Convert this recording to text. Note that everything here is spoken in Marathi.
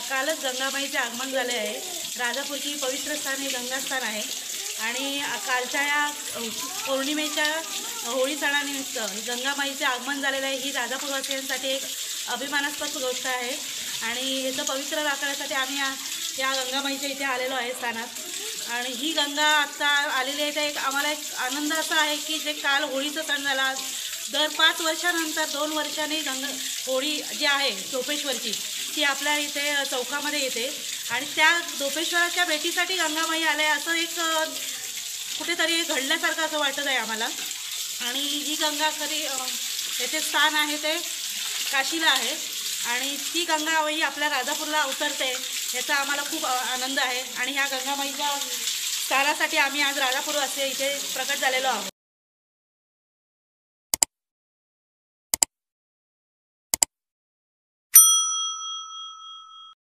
कालच गंगामाईचे आगमन झाले आहे। राजापूरची पवित्र स्थान हे गंगास्थान आहे आणि कालच्या या पौर्णिमेच्या होळी सणानिमित्त गंगामाईचे आगमन झालेलं आहे। ही राजापूरवासियांसाठी एक अभिमानास्पद गोष्ट आहे आणि याचं पवित्र राखण्यासाठी आम्ही या गंगामाईच्या इथे आलेलो आहे स्थानात। आणि ही गंगा आत्ता आलेली आहे, तर एक आम्हाला एक आनंद असा आहे की जे काल होळीचा सण झाला, दर 5 वर्षानंतर 2 वर्षांनी होळी जी आहे चोपेश्वरची ती आपल्या इथे चौकामध्ये येते आणि त्या चोपेश्वराच्या भेटीसाठी गंगामाई आल्या असं एक कुठेतरी घडल्यासारखं असं वाटत आहे आम्हाला। आणि ही गंगा खरी याचे स्थान आहे ते काशीला आहे आणि ती गंगामाई आपल्या राजापूरला अवतरते याचा आम्हाला खूप आनंद आहे। आणि ह्या गंगामाईच्या स्थानासाठी आम्ही आज राजापूर असे इथे प्रकट झालेलो आहोत।